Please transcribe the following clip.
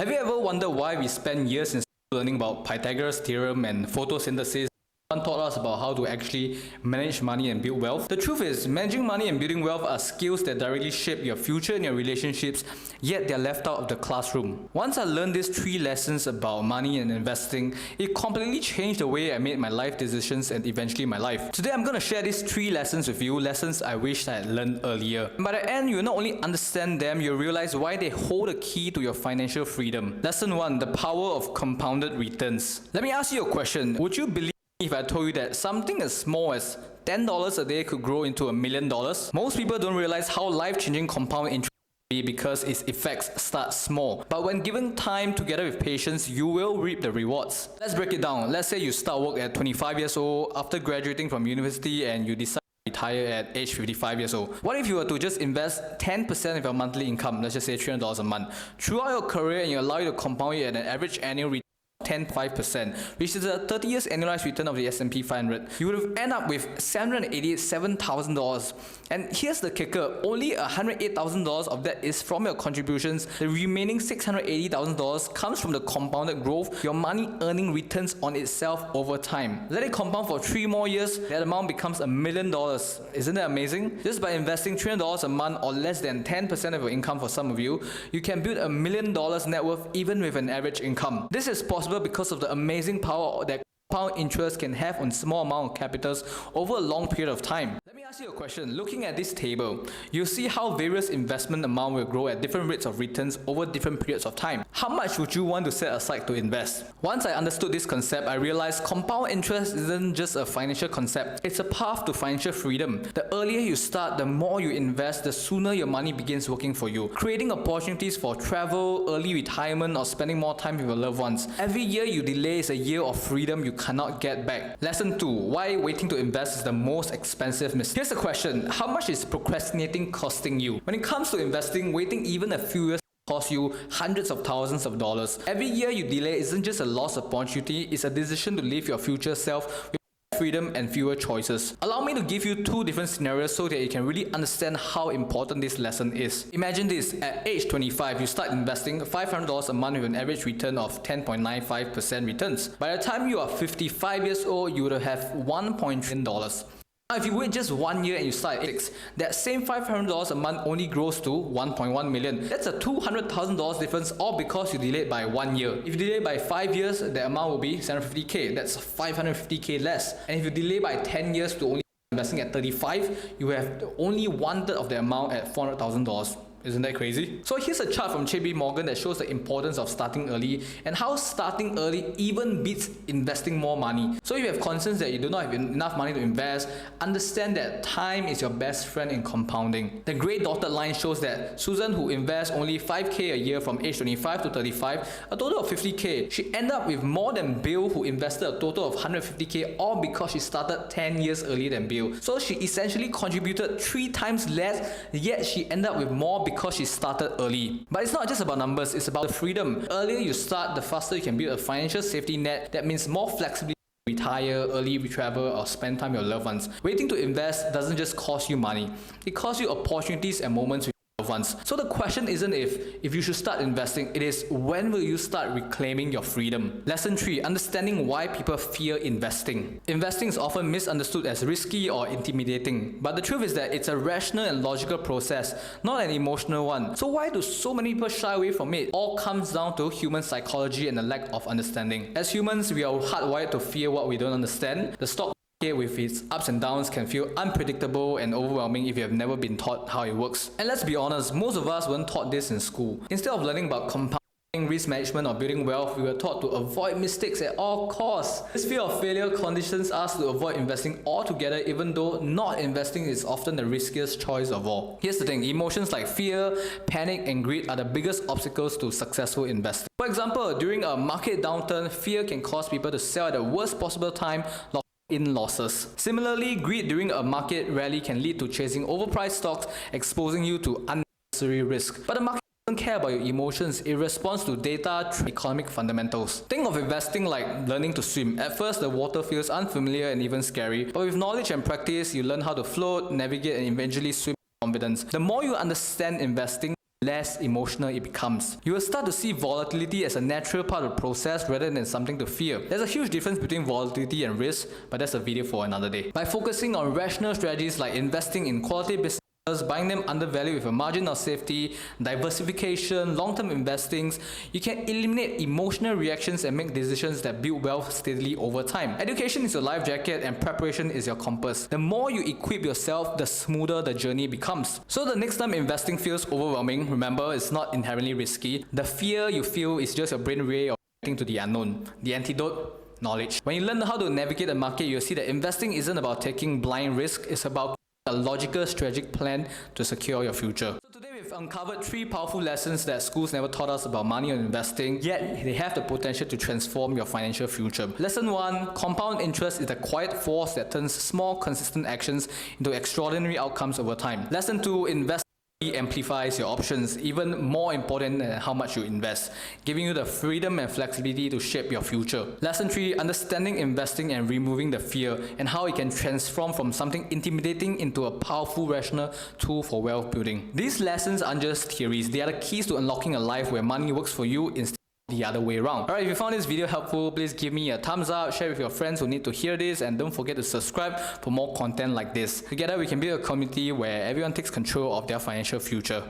Have you ever wondered why we spend years in learning about Pythagoras' theorem and photosynthesis? One taught us about how to actually manage money and build wealth. The truth is, managing money and building wealth are skills that directly shape your future and your relationships, yet they're left out of the classroom. Once I learned these 3 lessons about money and investing, it completely changed the way I made my life decisions and eventually my life. Today I'm going to share these 3 lessons with you, lessons I wished I had learned earlier. And by the end, you'll not only understand them, you'll realize why they hold the key to your financial freedom. Lesson 1, the power of compounded returns. Let me ask you a question. Would you believe if I told you that something as small as $10 a day could grow into $1 million? Most people don't realize how life-changing compound interest can be because its effects start small. But when given time together with patience, you will reap the rewards. Let's break it down. Let's say you start work at 25 years old after graduating from university and you decide to retire at age 55 years old. What if you were to just invest 10% of your monthly income, let's just say $300 a month, throughout your career, and you allow you to compound it at an average annual return 10.5%, which is a 30 years annualized return of the S&P 500. You would have ended up with $787,000. And here's the kicker, only $108,000 of that is from your contributions. The remaining $680,000 comes from the compounded growth, your money earning returns on itself over time. Let it compound for 3 more years, that amount becomes $1 million. Isn't that amazing? Just by investing $300 a month or less than 10% of your income for some of you, you can build $1 million net worth even with an average income. This is possible because of the amazing power that compound interest can have on small amount of capitals over a long period of time. Let me ask you a question. Looking at this table, you'll see how various investment amount will grow at different rates of returns over different periods of time. How much would you want to set aside to invest? Once I understood this concept, I realized compound interest isn't just a financial concept, it's a path to financial freedom. The earlier you start, the more you invest, the sooner your money begins working for you, creating opportunities for travel, early retirement, or spending more time with your loved ones. Every year you delay is a year of freedom you cannot get back. Lesson 2, why waiting to invest is the most expensive mistake. Here's the question, how much is procrastinating costing you? When it comes to investing, waiting even a few years cost you hundreds of thousands of dollars. Every year you delay isn't just a lost opportunity, it's a decision to live your future self with freedom and fewer choices. Allow me to give you 2 different scenarios so that you can really understand how important this lesson is. Imagine this, at age 25, you start investing $500 a month with an average return of 10.95% returns. By the time you are 55 years old, you would have $1.3 million. Now, if you wait just 1 year and you start at 6, that same $500 a month only grows to $1.1 million. That's a $200,000 difference, all because you delayed by 1 year. If you delay by 5 years, the amount will be $750K. That's $550K less. And if you delay by 10 years to only investing at 35, you have only 1/3 of the amount at $400,000. Isn't that crazy? So here's a chart from JP Morgan that shows the importance of starting early and how starting early even beats investing more money. So if you have concerns that you do not have enough money to invest, understand that time is your best friend in compounding. The gray dotted line shows that Susan, who invests only $5K a year from age 25 to 35, a total of $50K, she ended up with more than Bill, who invested a total of $150K, all because she started 10 years earlier than Bill. So she essentially contributed 3 times less, yet she ended up with more because she started early. But it's not just about numbers, it's about the freedom. The earlier you start, the faster you can build a financial safety net that means more flexibility to retire, early travel, or spend time with your loved ones. Waiting to invest doesn't just cost you money, it costs you opportunities and moments with your loved ones. So the question isn't if you should start investing, it is when will you start reclaiming your freedom? Lesson 3, understanding why people fear investing. Investing is often misunderstood as risky or intimidating, but the truth is that it's a rational and logical process, not an emotional one. So why do so many people shy away from it? It all comes down to human psychology and a lack of understanding. As humans, we are hardwired to fear what we don't understand. The stock with its ups and downs can feel unpredictable and overwhelming if you have never been taught how it works. And let's be honest, most of us weren't taught this in school. Instead of learning about compounding, risk management, or building wealth, we were taught to avoid mistakes at all costs. This fear of failure conditions us to avoid investing altogether, even though not investing is often the riskiest choice of all. Here's the thing, emotions like fear, panic, and greed are the biggest obstacles to successful investing. For example, during a market downturn, fear can cause people to sell at the worst possible time, in losses. Similarly, greed during a market rally can lead to chasing overpriced stocks, exposing you to unnecessary risk. But the market doesn't care about your emotions, it responds to data, economic fundamentals. Think of investing like learning to swim. At first, the water feels unfamiliar and even scary, but with knowledge and practice, you learn how to float, navigate, and eventually swim with confidence. The more you understand investing, less emotional it becomes. You will start to see volatility as a natural part of the process rather than something to fear. There's a huge difference between volatility and risk, but that's a video for another day. By focusing on rational strategies like investing in quality businesses, buying them undervalued with a margin of safety, diversification, long-term investings, you can eliminate emotional reactions and make decisions that build wealth steadily over time. Education is your life jacket and preparation is your compass. The more you equip yourself, the smoother the journey becomes. So the next time investing feels overwhelming, remember it's not inherently risky. The fear you feel is just your brain way of reacting to the unknown. The antidote? Knowledge. When you learn how to navigate the market, you'll see that investing isn't about taking blind risk, it's about a logical strategic plan to secure your future. So today we've uncovered 3 powerful lessons that schools never taught us about money and investing, yet they have the potential to transform your financial future. Lesson 1, compound interest is the quiet force that turns small consistent actions into extraordinary outcomes over time. Lesson 2, invest amplifies your options, even more important than how much you invest, giving you the freedom and flexibility to shape your future. Lesson 3, understanding investing and removing the fear and how it can transform from something intimidating into a powerful rational tool for wealth building. These lessons aren't just theories, they are the keys to unlocking a life where money works for you instead the other way around. Alright, if you found this video helpful, please give me a thumbs up, share with your friends who need to hear this, and don't forget to subscribe for more content like this. Together we can build a community where everyone takes control of their financial future.